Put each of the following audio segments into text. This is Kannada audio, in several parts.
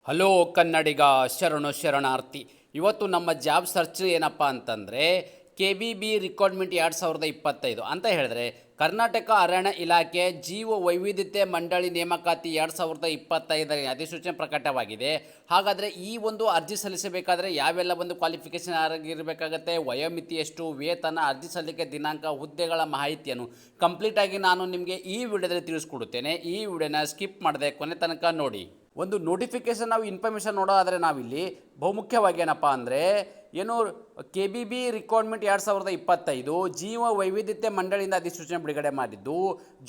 ಹಲೋ ಕನ್ನಡಿಗ ಶರಣಾರ್ಥಿ. ಇವತ್ತು ನಮ್ಮ ಜಾಬ್ ಸರ್ಚ್ ಏನಪ್ಪ ಅಂತಂದರೆ KBB ರಿಕ್ರೂಟ್ಮೆಂಟ್ 2025 ಅಂತ ಹೇಳಿದ್ರೆ ಕರ್ನಾಟಕ ಅರಣ್ಯ ಇಲಾಖೆ ಜೀವ ವೈವಿಧ್ಯತೆ ಮಂಡಳಿ ನೇಮಕಾತಿ 2025 ಅಧಿಸೂಚನೆ ಪ್ರಕಟವಾಗಿದೆ. ಹಾಗಾದರೆ ಈ ಒಂದು ಅರ್ಜಿ ಸಲ್ಲಿಸಬೇಕಾದ್ರೆ ಯಾವೆಲ್ಲ ಒಂದು ಕ್ವಾಲಿಫಿಕೇಷನ್ ಆಗಿರಬೇಕಾಗತ್ತೆ, ವಯೋಮಿತಿ ಎಷ್ಟು, ವೇತನ, ಅರ್ಜಿ ಸಲ್ಲಿಕೆ ದಿನಾಂಕ, ಹುದ್ದೆಗಳ ಮಾಹಿತಿಯನ್ನು ಕಂಪ್ಲೀಟಾಗಿ ನಾನು ನಿಮಗೆ ಈ ವಿಡಿಯೋದಲ್ಲಿ ತಿಳಿಸ್ಕೊಡುತ್ತೇನೆ. ಈ ವಿಡಿಯೋನ ಸ್ಕಿಪ್ ಮಾಡದೆ ಕೊನೆ ತನಕ ನೋಡಿ. ಒಂದು ನೋಟಿಫಿಕೇಷನ್ ನಾವು ಇನ್ಫಾರ್ಮೇಷನ್ ನೋಡೋದಾದರೆ ನಾವಿಲ್ಲಿ ಬಹುಮುಖ್ಯವಾಗಿ ಏನಪ್ಪ ಅಂದರೆ ಏನು KBB ರಿಕ್ರೂಟ್ಮೆಂಟ್ 2025 ಜೀವ ವೈವಿಧ್ಯತೆ ಮಂಡಳಿಯಿಂದ ಅಧಿಸೂಚನೆ ಬಿಡುಗಡೆ ಮಾಡಿದ್ದು.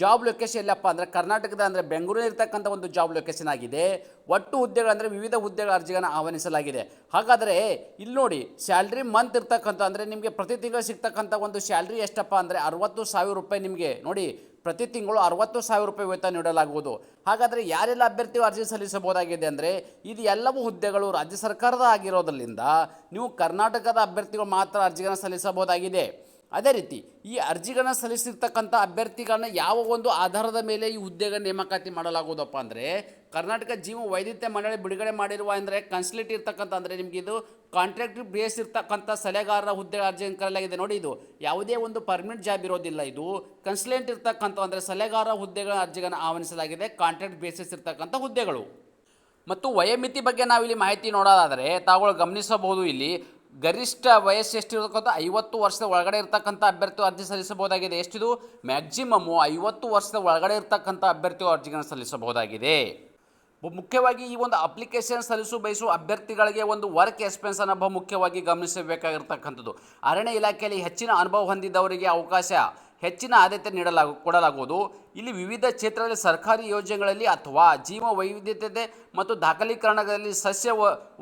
ಜಾಬ್ ಲೊಕೇಶನ್ ಎಲ್ಲಪ್ಪ ಅಂದರೆ ಕರ್ನಾಟಕದ ಅಂದರೆ ಬೆಂಗಳೂರಲ್ಲಿ ಇರ್ತಕ್ಕಂಥ ಒಂದು ಜಾಬ್ ಲೊಕೇಶನ್ ಆಗಿದೆ. ಒಟ್ಟು ಹುದ್ದೆಗಳಂದರೆ ವಿವಿಧ ಹುದ್ದೆಗಳ ಅರ್ಜಿಗಳನ್ನು ಆಹ್ವಾನಿಸಲಾಗಿದೆ. ಹಾಗಾದರೆ ಇಲ್ಲಿ ನೋಡಿ, ಸ್ಯಾಲ್ರಿ ಮಂತ್ ಇರ್ತಕ್ಕಂಥ ಅಂದರೆ ನಿಮಗೆ ಪ್ರತಿ ತಿಂಗಳು ಸಿಗ್ತಕ್ಕಂಥ ಒಂದು ಸ್ಯಾಲ್ರಿ ಎಷ್ಟಪ್ಪ ಅಂದರೆ 60,000 ರೂಪಾಯಿ. ನಿಮಗೆ ನೋಡಿ, ಪ್ರತಿ ತಿಂಗಳು 60,000 ರೂಪಾಯಿ ವೇತನ ನೀಡಲಾಗುವುದು. ಹಾಗಾದರೆ ಯಾರೆಲ್ಲ ಅಭ್ಯರ್ಥಿಗಳು ಅರ್ಜಿ ಸಲ್ಲಿಸಬಹುದಾಗಿದೆ ಅಂದರೆ ಇದು ಎಲ್ಲವೂ ಹುದ್ದೆಗಳು ರಾಜ್ಯ ಸರ್ಕಾರದ ಆಗಿರೋದ್ರಿಂದ ನೀವು ಕರ್ನಾಟಕದ ಅಭ್ಯರ್ಥಿಗಳು ಮಾತ್ರ ಅರ್ಜಿಗಳನ್ನು ಸಲ್ಲಿಸಬಹುದಾಗಿದೆ. ಅದೇ ರೀತಿ ಈ ಅರ್ಜಿಗಳನ್ನು ಸಲ್ಲಿಸಿರ್ತಕ್ಕಂಥ ಅಭ್ಯರ್ಥಿಗಳನ್ನ ಯಾವ ಒಂದು ಆಧಾರದ ಮೇಲೆ ಈ ಹುದ್ದೆಗಳ ನೇಮಕಾತಿ ಮಾಡಲಾಗುವುದಪ್ಪ ಅಂದರೆ ಕರ್ನಾಟಕ ಜೀವ ವೈವಿಧ್ಯತೆ ಮಂಡಳಿ ಬಿಡುಗಡೆ ಮಾಡಿರುವ ಅಂದರೆ ಕನ್ಸಲ್ಟೇಟ್ ಇರ್ತಕ್ಕಂಥ ಅಂದರೆ ನಿಮಗೆ ಇದು ಕಾಂಟ್ರಾಕ್ಟ್ ಬೇಸ್ ಇರ್ತಕ್ಕಂಥ ಸಲಹೆಗಾರರ ಹುದ್ದೆಗಳ ಅರ್ಜಿಯನ್ನು ಕರೆಯಲಾಗಿದೆ. ನೋಡಿ, ಇದು ಯಾವುದೇ ಒಂದು ಪರ್ಮನೆಂಟ್ ಜಾಬ್ ಇರೋದಿಲ್ಲ. ಇದು ಕನ್ಸಲ್ಟೆಂಟ್ ಇರ್ತಕ್ಕಂಥ ಅಂದರೆ ಸಲಹೆಗಾರ ಹುದ್ದೆಗಳ ಅರ್ಜಿಗಳನ್ನು ಆಹ್ವಾನಿಸಲಾಗಿದೆ. ಕಾಂಟ್ರಾಕ್ಟ್ ಬೇಸಿಸ್ ಇರ್ತಕ್ಕಂಥ ಹುದ್ದೆಗಳು. ಮತ್ತು ವಯೋಮಿತಿ ಬಗ್ಗೆ ನಾವಿಲ್ಲಿ ಮಾಹಿತಿ ನೋಡೋದಾದರೆ ತಾವುಗಳು ಗಮನಿಸಬಹುದು. ಇಲ್ಲಿ ಗರಿಷ್ಠ ವಯಸ್ಸು ಎಷ್ಟಿರತಕ್ಕಂಥ 50 ವರ್ಷದ ಒಳಗಡೆ ಇರ್ತಕ್ಕಂಥ ಅಭ್ಯರ್ಥಿಗಳು ಅರ್ಜಿ ಸಲ್ಲಿಸಬಹುದಾಗಿದೆ. ಎಷ್ಟಿದು ಮ್ಯಾಕ್ಸಿಮಮ್ಮು 50 ವರ್ಷದ ಒಳಗಡೆ ಇರ್ತಕ್ಕಂಥ ಅಭ್ಯರ್ಥಿಗಳು ಅರ್ಜಿಗಳನ್ನು ಸಲ್ಲಿಸಬಹುದಾಗಿದೆ. ಮುಖ್ಯವಾಗಿ ಈ ಒಂದು ಅಪ್ಲಿಕೇಶನ್ ಬಯಸುವ ಅಭ್ಯರ್ಥಿಗಳಿಗೆ ಒಂದು ವರ್ಕ್ ಎಕ್ಸ್ಪೀರಿಯನ್ಸನ್ನು ಬಹುಮುಖ್ಯವಾಗಿ ಗಮನಿಸಬೇಕಾಗಿರ್ತಕ್ಕಂಥದ್ದು. ಅರಣ್ಯ ಇಲಾಖೆಯಲ್ಲಿ ಹೆಚ್ಚಿನ ಅನುಭವ ಹೊಂದಿದವರಿಗೆ ಅವಕಾಶ, ಹೆಚ್ಚಿನ ಆದ್ಯತೆ ಕೊಡಲಾಗುವುದು. ಇಲ್ಲಿ ವಿವಿಧ ಕ್ಷೇತ್ರದಲ್ಲಿ ಸರ್ಕಾರಿ ಯೋಜನೆಗಳಲ್ಲಿ ಅಥವಾ ಜೀವ ವೈವಿಧ್ಯತೆ ಮತ್ತು ದಾಖಲೀಕರಣಗಳಲ್ಲಿ, ಸಸ್ಯ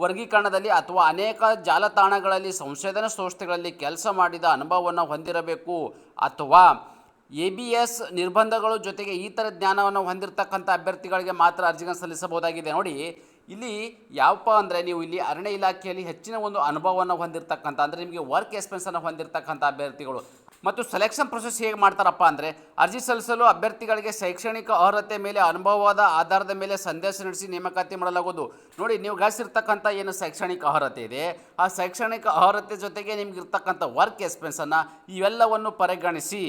ವರ್ಗೀಕರಣದಲ್ಲಿ ಅಥವಾ ಅನೇಕ ಜಾಲತಾಣಗಳಲ್ಲಿ, ಸಂಶೋಧನಾ ಸಂಸ್ಥೆಗಳಲ್ಲಿ ಕೆಲಸ ಮಾಡಿದ ಅನುಭವವನ್ನು ಹೊಂದಿರಬೇಕು ಅಥವಾ ABS ನಿರ್ಬಂಧಗಳು ಜೊತೆಗೆ ಈ ಥರ ಜ್ಞಾನವನ್ನು ಹೊಂದಿರತಕ್ಕಂಥ ಅಭ್ಯರ್ಥಿಗಳಿಗೆ ಮಾತ್ರ ಅರ್ಜಿಗಳನ್ನು ಸಲ್ಲಿಸಬಹುದಾಗಿದೆ. ನೋಡಿ, ಇಲ್ಲಿ ಯಾವಪ್ಪ ಅಂದರೆ ನೀವು ಇಲ್ಲಿ ಅರಣ್ಯ ಇಲಾಖೆಯಲ್ಲಿ ಹೆಚ್ಚಿನ ಒಂದು ಅನುಭವವನ್ನು ಹೊಂದಿರತಕ್ಕಂಥ ಅಂದರೆ ನಿಮಗೆ ವರ್ಕ್ ಎಕ್ಸ್ಪೀರಿಯನ್ಸನ್ನು ಹೊಂದಿರತಕ್ಕಂಥ ಅಭ್ಯರ್ಥಿಗಳು. ಮತ್ತು ಸೆಲೆಕ್ಷನ್ ಪ್ರೊಸೆಸ್ ಹೇಗೆ ಮಾಡ್ತಾರಪ್ಪ ಅಂದರೆ ಅರ್ಜಿ ಸಲ್ಲಿಸಲು ಅಭ್ಯರ್ಥಿಗಳಿಗೆ ಶೈಕ್ಷಣಿಕ ಅರ್ಹತೆ ಮೇಲೆ ಅನುಭವದ ಆಧಾರದ ಮೇಲೆ ಸಂದೇಶ ನಡೆಸಿ ನೇಮಕಾತಿ ಮಾಡಲಾಗುವುದು. ನೋಡಿ, ನೀವು ಗಳಿಸಿರ್ತಕ್ಕಂಥ ಏನು ಶೈಕ್ಷಣಿಕ ಅರ್ಹತೆ ಇದೆ, ಆ ಶೈಕ್ಷಣಿಕ ಅರ್ಹತೆ ಜೊತೆಗೆ ನಿಮಗಿರ್ತಕ್ಕಂಥ ವರ್ಕ್ ಎಕ್ಸ್ಪೀರಿಯನ್ಸನ್ನು ಇವೆಲ್ಲವನ್ನು ಪರಿಗಣಿಸಿ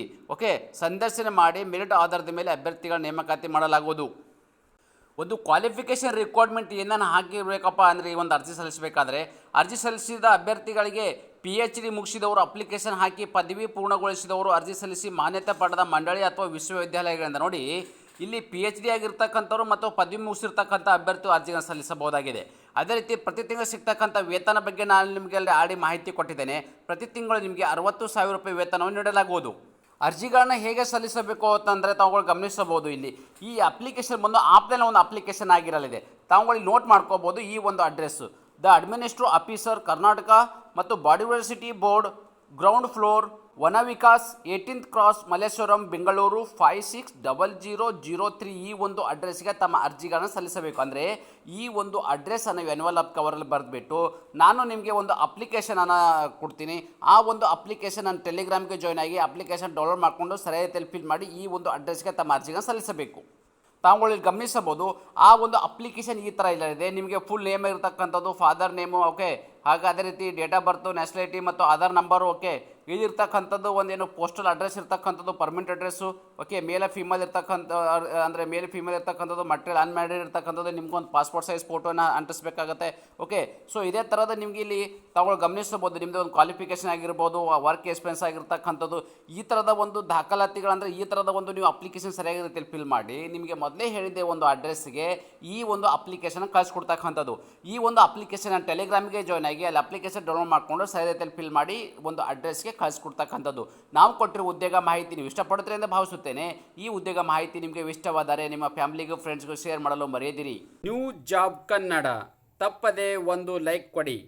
ಸಂದರ್ಶನ ಮಾಡಿ ಮೆರಿಟ್ ಆಧಾರದ ಮೇಲೆ ಅಭ್ಯರ್ಥಿಗಳ ನೇಮಕಾತಿ ಮಾಡಲಾಗುವುದು. ಒಂದು ಕ್ವಾಲಿಫಿಕೇಷನ್ ರಿಕ್ವೈರ್ಮೆಂಟ್ ಏನನ್ನು ಹಾಕಿರಬೇಕಪ್ಪ ಅಂದರೆ ಈ ಒಂದು ಅರ್ಜಿ ಸಲ್ಲಿಸಬೇಕಾದ್ರೆ ಅರ್ಜಿ ಸಲ್ಲಿಸಿದ ಅಭ್ಯರ್ಥಿಗಳಿಗೆ PhD ಮುಗಿಸಿದವರು, ಅಪ್ಲಿಕೇಶನ್ ಹಾಕಿ ಪದವಿ ಪೂರ್ಣಗೊಳಿಸಿದವರು ಅರ್ಜಿ ಸಲ್ಲಿಸಿ ಮಾನ್ಯತೆ ಪಡೆದ ಮಂಡಳಿ ಅಥವಾ ವಿಶ್ವವಿದ್ಯಾಲಯಗಳಿಂದ. ನೋಡಿ, ಇಲ್ಲಿ PhD ಆಗಿರ್ತಕ್ಕಂಥವ್ರು ಮತ್ತು ಪದವಿ ಮುಗಿಸಿರ್ತಕ್ಕಂಥ ಅಭ್ಯರ್ಥಿಗಳು ಅರ್ಜಿಗಳನ್ನು ಸಲ್ಲಿಸಬಹುದಾಗಿದೆ. ಅದೇ ರೀತಿ ಪ್ರತಿ ತಿಂಗಳು ಸಿಗ್ತಕ್ಕಂಥ ವೇತನ ಬಗ್ಗೆ ನಾನು ನಿಮಗೆ ಆಡಿ ಮಾಹಿತಿ ಕೊಟ್ಟಿದ್ದೇನೆ. ಪ್ರತಿ ತಿಂಗಳು ನಿಮಗೆ 60,000 ರೂಪಾಯಿ ವೇತನವನ್ನು ನೀಡಲಾಗುವುದು. ಅರ್ಜಿಗಳನ್ನ ಹೇಗೆ ಸಲ್ಲಿಸಬೇಕು ಅಂತಂದರೆ ತಾವುಗಳು ಗಮನಿಸಬಹುದು. ಇಲ್ಲಿ ಈ ಅಪ್ಲಿಕೇಶನ್ ಬಂದು ಆಫ್ಲೈನ್ ಒಂದು ಅಪ್ಲಿಕೇಶನ್ ಆಗಿರಲಿದೆ. ತಾವುಗಳು ನೋಟ್ ಮಾಡ್ಕೋಬೋದು. ಈ ಒಂದು address the administrative officer Karnataka ಮತ್ತು ಬಯೋಡೈವರ್ಸಿಟಿ ಬೋರ್ಡ್, ಗ್ರೌಂಡ್ ಫ್ಲೋರ್, ವನ ವಿಕಾಸ್, 18th ಕ್ರಾಸ್, ಮಲ್ಲೇಶ್ವರಂ, ಬೆಂಗಳೂರು 560003. ಈ ಒಂದು ಅಡ್ರೆಸ್ಗೆ ತಮ್ಮ ಅರ್ಜಿಗಳನ್ನು ಸಲ್ಲಿಸಬೇಕು. ಅಂದರೆ ಈ ಒಂದು ಅಡ್ರೆಸ್ಸನ್ನು ಎನ್ವಲಪ್ ಕವರಲ್ಲಿ ಬರೆದುಬಿಟ್ಟು ನಾನು ನಿಮಗೆ ಒಂದು ಅಪ್ಲಿಕೇಶನನ್ನು ಕೊಡ್ತೀನಿ. ಆ ಒಂದು ಅಪ್ಲಿಕೇಶನ್ ನನ್ನ ಟೆಲಿಗ್ರಾಮ್ಗೆ ಜಾಯ್ನ್ ಆಗಿ ಅಪ್ಲಿಕೇಶನ್ ಡೌನ್ಲೋಡ್ ಮಾಡಿಕೊಂಡು ಸರಿಯಾಗಿ ಫಿಲ್ ಮಾಡಿ ಈ ಒಂದು ಅಡ್ರೆಸ್ಗೆ ತಮ್ಮ ಅರ್ಜಿಗಳನ್ನು ಸಲ್ಲಿಸಬೇಕು. ತಾವುಗಳು ಗಮನಿಸಬಹುದು. ಆ ಒಂದು ಅಪ್ಲಿಕೇಶನ್ ಈ ಥರ ಇದೆ. ನಿಮಗೆ ಫುಲ್ ನೇಮ್ ಇರತಕ್ಕಂಥದ್ದು, ಫಾದರ್ ನೇಮು, ಹಾಗೆ ಅದೇ ರೀತಿ ಡೇಟ್ ಆಫ್ ಬರ್ತು, ನ್ಯಾಷನಾಲಿಟಿ ಮತ್ತು ಆಧಾರ್ ನಂಬರು, ಇದಿರ್ತಕ್ಕಂಥದ್ದು ಒಂದೇನು ಪೋಸ್ಟಲ್ ಅಡ್ರೆಸ್ ಇರ್ತಕ್ಕಂಥದ್ದು, ಪರ್ಮನೆಂಟ್ ಅಡ್ರೆಸ್ಸು, ಮೇಲ್ ಫೀಮೇಲ್ ಇರ್ತಕ್ಕಂಥ ಅಂದರೆ ಮೇಲ್ ಫೀಮೇಲ್ ಇರ್ತಕ್ಕಂಥದ್ದು, ಮಟೀರಿಯಲ್ ಅನ್ಮ್ಯಾರಿಡ್ ಇರ್ತಕ್ಕಂಥದ್ದು, ನಿಮ್ಗೊಂದು ಪಾಸ್ಪೋರ್ಟ್ ಸೈಜ್ ಫೋಟೋನ ಅಂಟಿಸ್ಬೇಕಾಗತ್ತೆ. ಸೊ ಇದೇ ಥರದ ನಿಮಗೆ ಇಲ್ಲಿ ತಾವುಗಳು ಗಮನಿಸಬಹುದು. ನಿಮ್ಮದು ಒಂದು ಕ್ವಾಲಿಫಿಕೇಷನ್ ಆಗಿರ್ಬೋದು, ವರ್ಕ್ ಎಕ್ಸ್ಪೀರಿಯನ್ಸ್ ಆಗಿರ್ತಕ್ಕಂಥದ್ದು, ಈ ಥರದ ಒಂದು ದಾಖಲಾತಿಗಳಂದರೆ ಈ ಥರದ ಒಂದು ನೀವು ಅಪ್ಲಿಕೇಶನ್ ಸರಿಯಾಗಿ ರೀತಿಯಲ್ಲಿ ಫಿಲ್ ಮಾಡಿ ನಿಮಗೆ ಮೊದಲೇ ಹೇಳಿದ್ದೆ ಒಂದು ಅಡ್ರೆಸ್ಗೆ ಈ ಒಂದು ಅಪ್ಲಿಕೇಶನ್ ಕಳಿಸ್ಕೊಡ್ತಕ್ಕಂಥದ್ದು. ಈ ಒಂದು ಅಪ್ಲಿಕೇಶನ್ ಟೆಲಿಗ್ರಾಮ್ಗೆ ಜಾಯ್ನ್ ಆಗಿ ಅಲ್ಲಿ ಅಪ್ಲಿಕೇಶನ್ ಡೌನ್ಲೋಡ್ ಮಾಡಿಕೊಂಡು ಸರಿಯಾದ ರೀತಿಯಲ್ಲಿ ಫಿಲ್ ಮಾಡಿ ಒಂದು ಅಡ್ರೆಸ್ಗೆ ಕಳಿಸ್ಕೊಡ್ತಕ್ಕಂಥದ್ದು. ನಾವು ಕೊಟ್ಟಿರೋ ಉದ್ಯೋಗ ಮಾಹಿತಿ ನೀವು ಇಷ್ಟಪಡ್ತೀರಿ ಎಂದು ಭಾವಿಸುತ್ತೇನೆ. ಈ ಉದ್ಯೋಗ ಮಾಹಿತಿ ನಿಮಗೆ ಇಷ್ಟವಾದರೆ ನಿಮ್ಮ ಫ್ಯಾಮಿಲಿಗೂ ಫ್ರೆಂಡ್ಸ್ಗೂ ಶೇರ್ ಮಾಡಲು ಮರೆಯದಿರಿ. ನ್ಯೂ ಜಾಬ್ ಕನ್ನಡ ತಪ್ಪದೆ ಒಂದು ಲೈಕ್ ಕೊಡಿ.